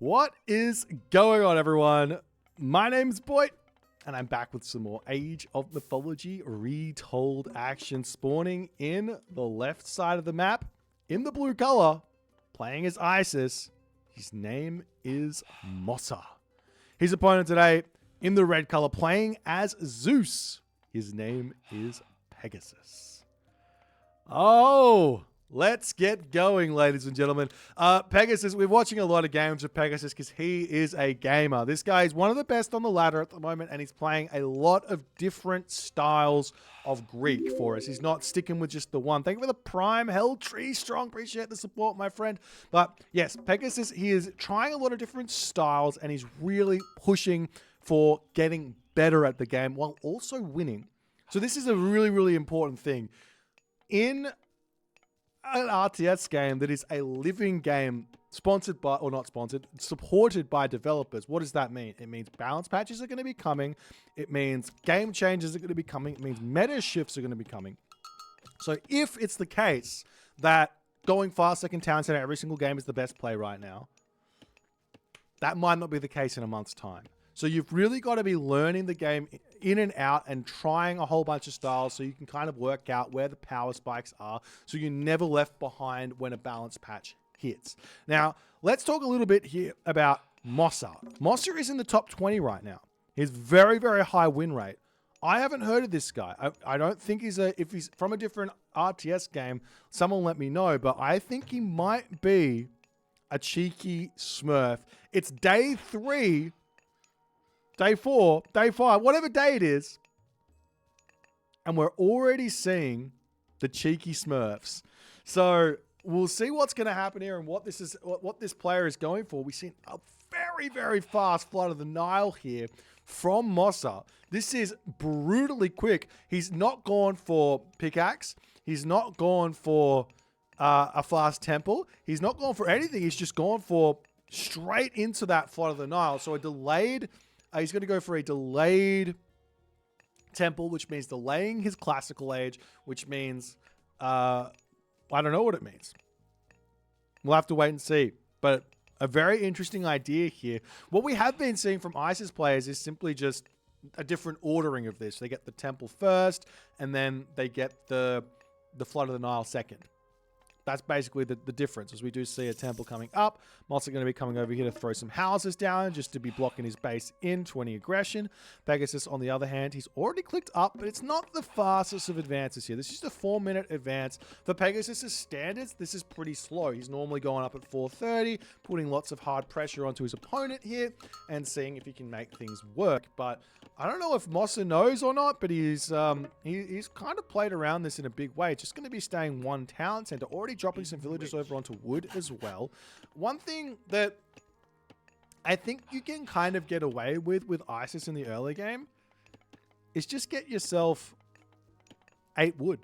What is going on, everyone? My name's Boit, and I'm back with some more Age of Mythology retold action, spawning in the left side of the map in the blue color, playing as Isis. His name is Mossa. His opponent today in the red color, playing as Zeus. His name is Pegasus. Oh, let's get going, ladies and gentlemen. Pegasus, we're watching a lot of games of Pegasus because he is a gamer. This guy is one of the best on the ladder at the moment, and he's playing a lot of different styles of Greek for us. He's not sticking with just the one. Thank you for the Prime Hell Tree Strong. Appreciate the support, my friend. But yes, Pegasus, he is trying a lot of different styles, and he's really pushing for getting better at the game while also winning. So this is a really, really important thing. In an RTS game that is a living game sponsored by, or not sponsored, supported by developers, what does that mean? It means balance patches are going to be coming. It means game changes are going to be coming. It means meta shifts are going to be coming. So if it's the case that going fast second town center every single game is the best play right now, that might not be the case in a month's time. So you've really got to be learning the game in and out and trying a whole bunch of styles so you can kind of work out where the power spikes are so you're never left behind when a balance patch hits. Now, let's talk a little bit here about Mossar. Mossar is in the top 20 right now. He's very, very high win rate. I haven't heard of this guy. I don't think if he's from a different RTS game, someone let me know, but I think he might be a cheeky Smurf. It's day 3. Day 4, day 5, whatever day it is. And we're already seeing the cheeky Smurfs. So we'll see what's going to happen here and what this player is going for. We've seen a very, very fast Flood of the Nile here from Mossa. This is brutally quick. He's not gone for pickaxe. He's not gone for a fast temple. He's not gone for anything. He's just gone for straight into that Flood of the Nile. So a delayed... he's going to go for a delayed temple, which means delaying his classical age, which means, I don't know what it means. We'll have to wait and see. But a very interesting idea here. What we have been seeing from ISIS players is simply just a different ordering of this. They get the temple first, and then they get the Flood of the Nile second. That's basically the difference, as we do see a temple coming up. Mossa going to be coming over here to throw some houses down just to be blocking his base in 20 aggression. Pegasus, on the other hand, he's already clicked up, but it's not the fastest of advances here. This is just a 4-minute advance. For Pegasus' standards, this is pretty slow. He's normally going up at 4:30, putting lots of hard pressure onto his opponent here and seeing if he can make things work. But I don't know if Mossa knows or not, but he's kind of played around this in a big way. Just going to be staying one town center, already dropping some villagers over onto wood as well. One thing that I think you can kind of get away with Isis in the early game is just get yourself 8 wood.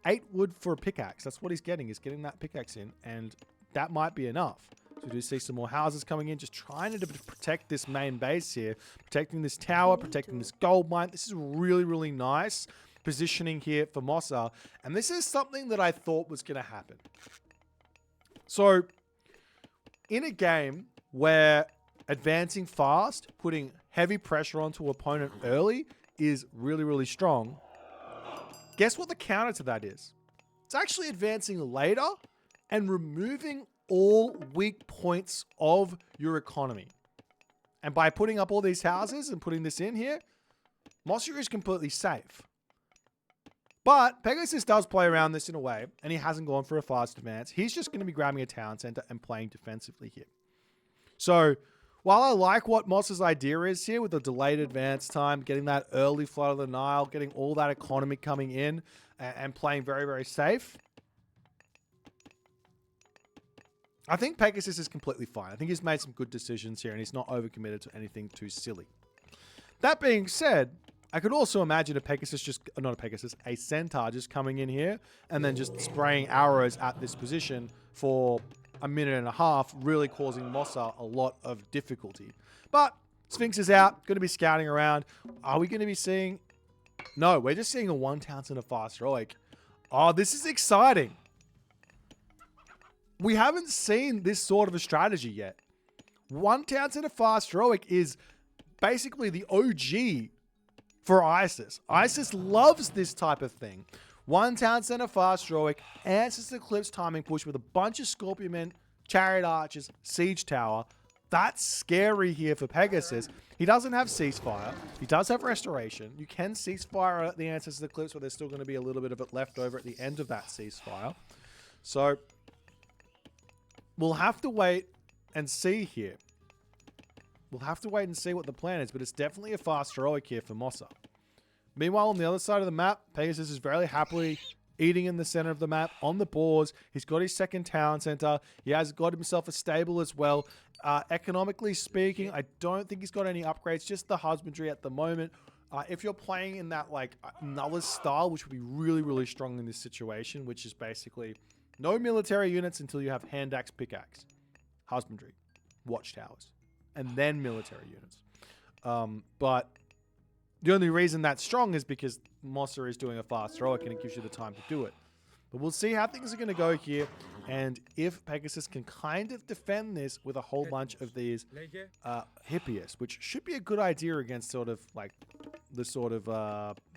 8 wood for a pickaxe. That's what he's getting. He's getting that pickaxe in, and that might be enough. So we do see some more houses coming in, just trying to protect this main base here. Protecting this tower, protecting this gold mine. This is really, really nice positioning here for Mossa. And this is something that I thought was going to happen. So, in a game where advancing fast, putting heavy pressure onto an opponent early is really, really strong, guess what the counter to that is? It's actually advancing later and removing all weak points of your economy. And by putting up all these houses and putting this in here, Mossa is completely safe. But Pegasus does play around this in a way, and he hasn't gone for a fast advance. He's just going to be grabbing a town center and playing defensively here. So, while I like what Mossa's idea is here with the delayed advance time, getting that early Flood of the Nile, getting all that economy coming in, and playing very, very safe, I think Pegasus is completely fine. I think he's made some good decisions here, and he's not overcommitted to anything too silly. That being said, I could also imagine a centaur just coming in here and then just spraying arrows at this position for a minute and a half, really causing Mossa a lot of difficulty. But Sphinx is out, going to be scouting around. Are we going to be seeing... No, we're just seeing a 1 town center fast heroic. Oh, this is exciting. We haven't seen this sort of a strategy yet. One town center fast heroic is basically the OG for Isis. Isis loves this type of thing. One town center fast heroic, answers eclipse timing push with a bunch of Scorpion Men, Chariot Archers, Siege Tower. That's scary here for Pegasus. He doesn't have ceasefire. He does have restoration. You can ceasefire at the Ancestors Eclipse, but there's still going to be a little bit of it left over at the end of that ceasefire. So we'll have to wait and see here. We'll have to wait and see what the plan is, but it's definitely a fast heroic here for Mossa. Meanwhile, on the other side of the map, Pegasus is very happily eating in the center of the map on the boards. He's got his second town center. He has got himself a stable as well. Economically speaking, I don't think he's got any upgrades, just the husbandry at the moment. If you're playing in that like Nullus style, which would be really, really strong in this situation, which is basically no military units until you have hand axe, pickaxe, husbandry, watchtowers, and then military units. But the only reason that's strong is because Mossar is doing a fast heroic and it gives you the time to do it. But we'll see how things are going to go here, and if Pegasus can kind of defend this with a whole bunch of these Hippias, which should be a good idea against sort of like the sort of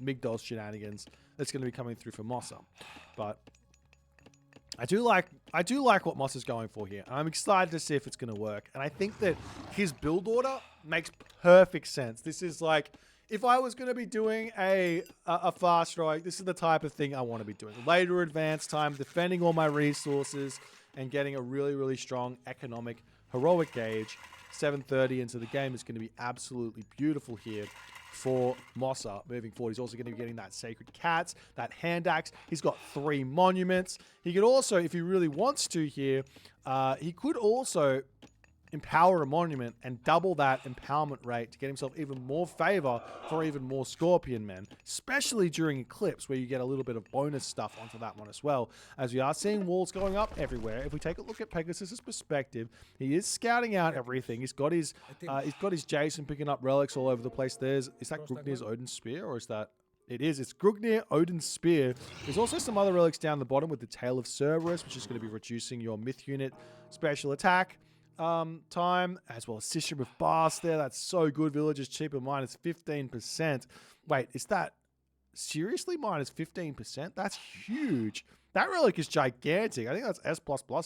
Migdol shenanigans that's going to be coming through for Mossa. But I do like what Mossa's going for here. I'm excited to see if it's going to work, and I think that his build order makes perfect sense. This is like, if I was going to be doing a fast heroic, this is the type of thing I want to be doing. Later advance time, defending all my resources, and getting a really, really strong economic heroic gauge. 7:30 into the game is going to be absolutely beautiful here for Mossa moving forward. He's also going to be getting that Sacred Cats, that Hand Axe. He's got 3 monuments. He could also, if he really wants to here, he could also empower a monument and double that empowerment rate to get himself even more favor for even more Scorpion Men, especially during Eclipse, where you get a little bit of bonus stuff onto that one as well, as we are seeing walls going up everywhere. If we take a look at Pegasus's perspective, he is scouting out everything. He's got his Jason picking up relics all over the place. Is that Grugnir's Odin's Spear, or is that... It is. It's Grugnir, Odin's Spear. There's also some other relics down the bottom with the Tail of Cerberus, which is going to be reducing your myth unit special attack time, as well as System of Bars there. That's so good. Villagers cheaper, minus 15%. Wait, is that seriously minus 15%? That's huge. That relic is gigantic. I think that's S++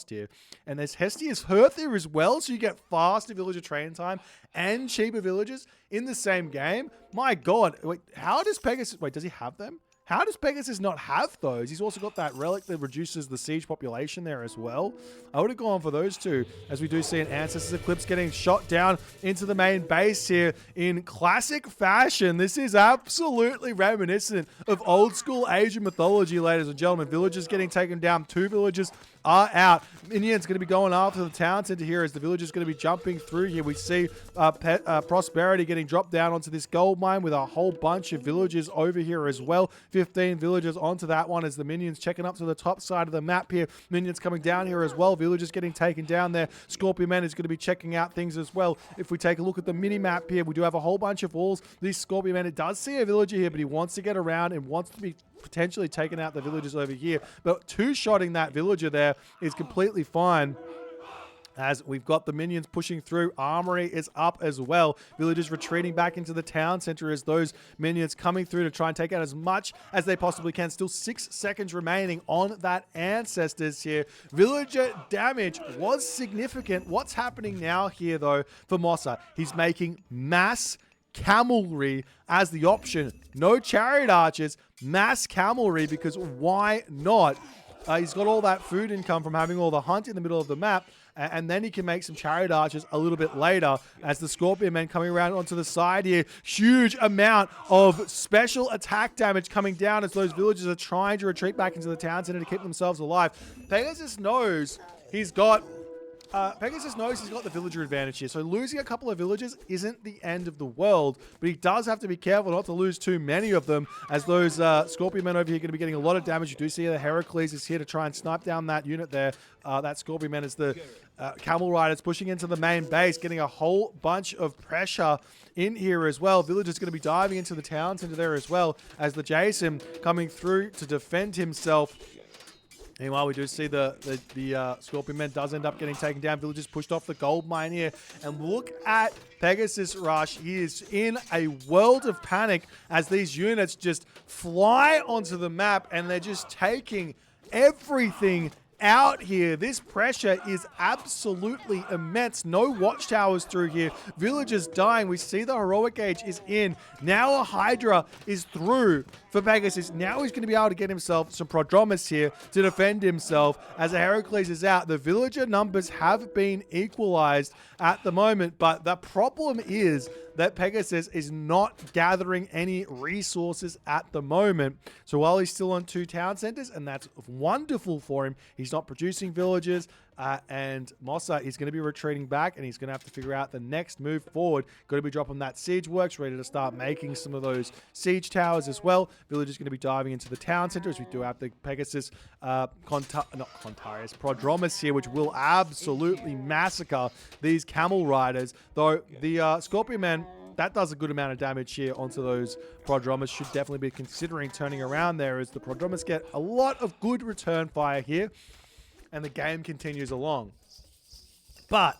tier. And there's Hestia's Hearth there as well, so you get faster villager training time and cheaper villagers in the same game. My God. Wait, how does Pegasus... Wait, does he have them? How does Pegasus not have those? He's also got that relic that reduces the siege population there as well. I would have gone for those two, as we do see an Ancestors Eclipse getting shot down into the main base here in classic fashion. This is absolutely reminiscent of old school Asian mythology, ladies and gentlemen. Villagers getting taken down. 2 villagers are out. Minions going to be going after the town center here as the villagers going to be jumping through here. We see Prosperity getting dropped down onto this gold mine with a whole bunch of villagers over here as well. 15 villagers onto that one as the minions checking up to the top side of the map here. Minions coming down here as well. Villagers getting taken down there. Scorpion Man is going to be checking out things as well. If we take a look at the mini map here, we do have a whole bunch of walls. This Scorpion Man, it does see a villager here, but he wants to get around and wants to be potentially taking out the villagers over here. But 2-shotting that villager there is completely fine, as we've got the minions pushing through. Armory is up as well. Villagers retreating back into the town center as those minions coming through to try and take out as much as they possibly can. Still 6 seconds remaining on that Ancestors here. Villager damage was significant. What's happening now here, though, for Mossa? He's making mass camelry as the option. No Chariot Archers, mass camelry, because why not? He's got all that food income from having all the hunt in the middle of the map, and then he can make some Chariot Archers a little bit later as the Scorpion Men coming around onto the side here. Huge amount of special attack damage coming down as those villagers are trying to retreat back into the town center to keep themselves alive. Pegasus knows he's got the villager advantage here, so losing a couple of villagers isn't the end of the world, but he does have to be careful not to lose too many of them, as those Scorpion Men over here are going to be getting a lot of damage. You do see that Heracles is here to try and snipe down that unit there. That Scorpion Man is the Camel Riders pushing into the main base, getting a whole bunch of pressure in here as well. Villagers going to be diving into the town center there as well, as the Jason coming through to defend himself Meanwhile, we do see the Scorpion Man does end up getting taken down. Villagers pushed off the gold mine here. And look at Pegasus Rush. He is in a world of panic as these units just fly onto the map and they're just taking everything out here. This pressure is absolutely immense. No watchtowers through here. Villagers dying. We see the heroic gauge is in. Now a Hydra is through for Pegasus. Now he's going to be able to get himself some Prodromus here to defend himself. As a Heracles is out, the villager numbers have been equalized at the moment, but the problem is that Pegasus is not gathering any resources at the moment. So while he's still on 2 town centers, and that's wonderful for him, he's not producing villagers, and Mossa is going to be retreating back, and he's going to have to figure out the next move forward. Got to be dropping that siege works, ready to start making some of those siege towers as well. Villagers going to be diving into the town center as we do have the Pegasus, Prodromus here, which will absolutely massacre these camel riders. Though the Scorpion Man, that does a good amount of damage here onto those Prodromus. Should definitely be considering turning around there as the Prodromus get a lot of good return fire here. And the game continues along. But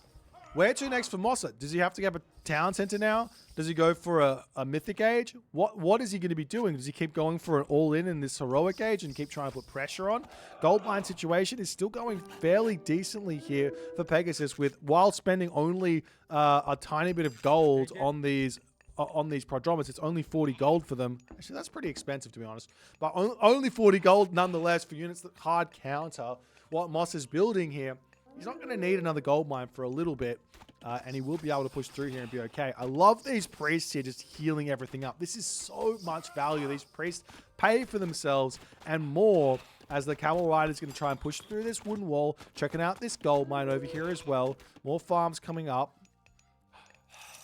where to next for Mossa? Does he have to get a town center now? Does he go for a mythic age? What is he going to be doing? Does he keep going for an all-in in this heroic age and keep trying to put pressure on? Gold mine situation is still going fairly decently here for Pegasus, with while spending only a tiny bit of gold on these Prodromus. It's only 40 gold for them. Actually, that's pretty expensive, to be honest. But only 40 gold nonetheless for units that hard counter what Moss is building here. He's not going to need another gold mine for a little bit, and he will be able to push through here and be okay. I love these priests here just healing everything up. This is so much value. These priests pay for themselves and more as the Camel Rider is going to try and push through this wooden wall. Checking out this gold mine over here as well. More farms coming up.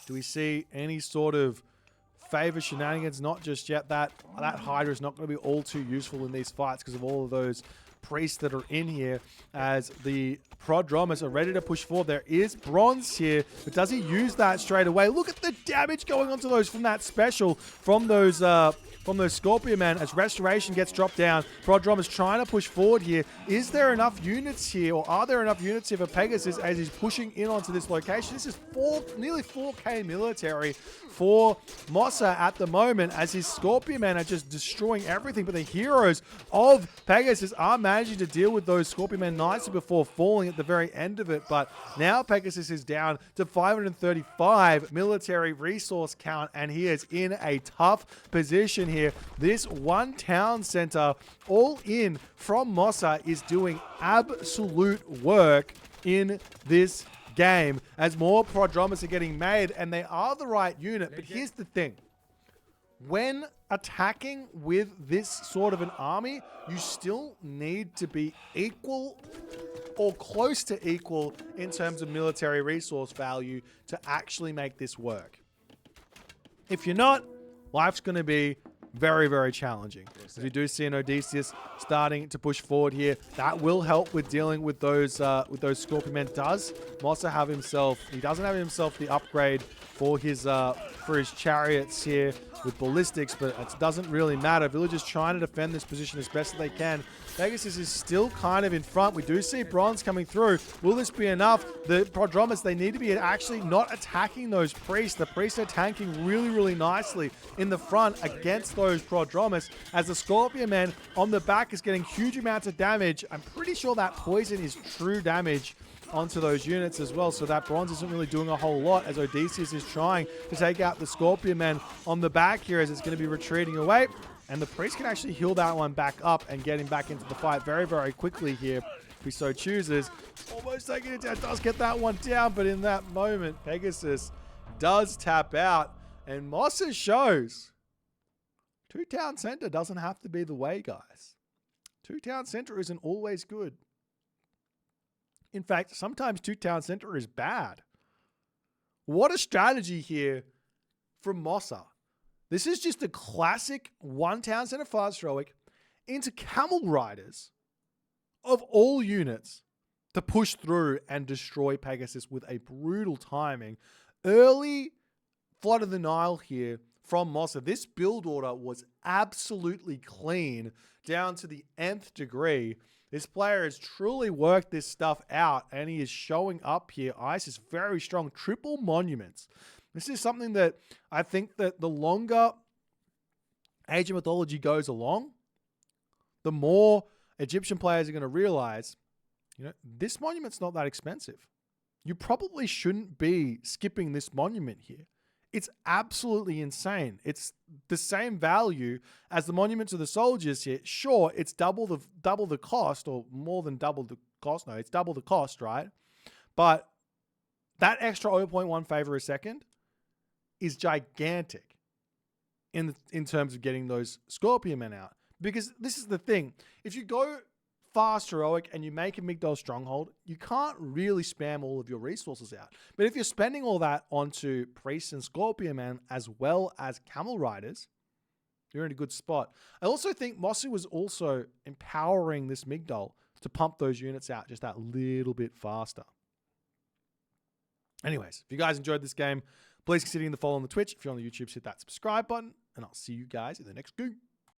Do we see any sort of favor shenanigans? Not just yet. That Hydra is not going to be all too useful in these fights because of all of those priests that are in here, as the Prodromus are ready to push forward. There is bronze here, but does he use that straight away? Look at the damage going onto those from that special from those Scorpion Man as restoration gets dropped down. Prodromus trying to push forward here. Is there enough units here, or are there enough units here for Pegasus as he's pushing in onto this location? This is nearly 4k military for Mossa at the moment, as his Scorpion Men are just destroying everything, but the heroes of Pegasus are managing to deal with those Scorpion Men nicely before falling at the very end of it. But now Pegasus is down to 535 military resource count, and he is in a tough position here. This one town center all in from Mossa is doing absolute work in this game as more Prodromus are getting made, and they are the right unit. But here's the thing. When attacking with this sort of an army, you still need to be equal or close to equal in terms of military resource value to actually make this work. If you're not, life's going to be very, very challenging. As we do see an Odysseus starting to push forward here. That will help with dealing with those Scorpion Men. Does Mossa have himself? He doesn't have himself the upgrade for his chariots here with ballistics, but it doesn't really matter. Villagers trying to defend this position as best as they can. Pegasus is still kind of in front. We do see bronze coming through. Will this be enough? The Prodromus, they need to be actually not attacking those priests. The priests are tanking really, really nicely in the front against those Prodromus, as the Scorpion Man on the back is getting huge amounts of damage. I'm pretty sure that poison is true damage onto those units as well, so that bronze isn't really doing a whole lot, as Odysseus is trying to take out the Scorpion Man on the back here as it's going to be retreating away. And the priest can actually heal that one back up and get him back into the fight very, very quickly here if he so chooses. Almost taking it down, does get that one down, but in that moment, Pegasus does tap out, and Mossa shows 2 town center doesn't have to be the way, guys. 2 town center isn't always good. In fact, sometimes 2 town center is bad. What a strategy here from Mossa. This is just a classic 1 town center fast heroic into camel riders of all units to push through and destroy Pegasus with a brutal timing. Early Flood of the Nile here from Mossa. This build order was absolutely clean down to the nth degree. This player has truly worked this stuff out, and he is showing up here. Ice is very strong. Triple monuments. This is something that I think that the longer Age of Mythology goes along, the more Egyptian players are going to realize, this monument's not that expensive. You probably shouldn't be skipping this monument here. It's absolutely insane. It's the same value as the monument to the soldiers here. Sure, it's double the cost, or more than double the cost. No, it's double the cost, right? But that extra 0.1 favor a second is gigantic in terms of getting those Scorpion men out. Because this is the thing. If you go fast heroic and you make a Migdol stronghold, you can't really spam all of your resources out. But if you're spending all that onto priests and Scorpion men as well as camel riders, you're in a good spot. I also think Mossa was also empowering this Migdol to pump those units out just that little bit faster. Anyways, if you guys enjoyed this game, please consider the follow on the Twitch. If you're on the YouTube, hit that subscribe button, and I'll see you guys in the next game.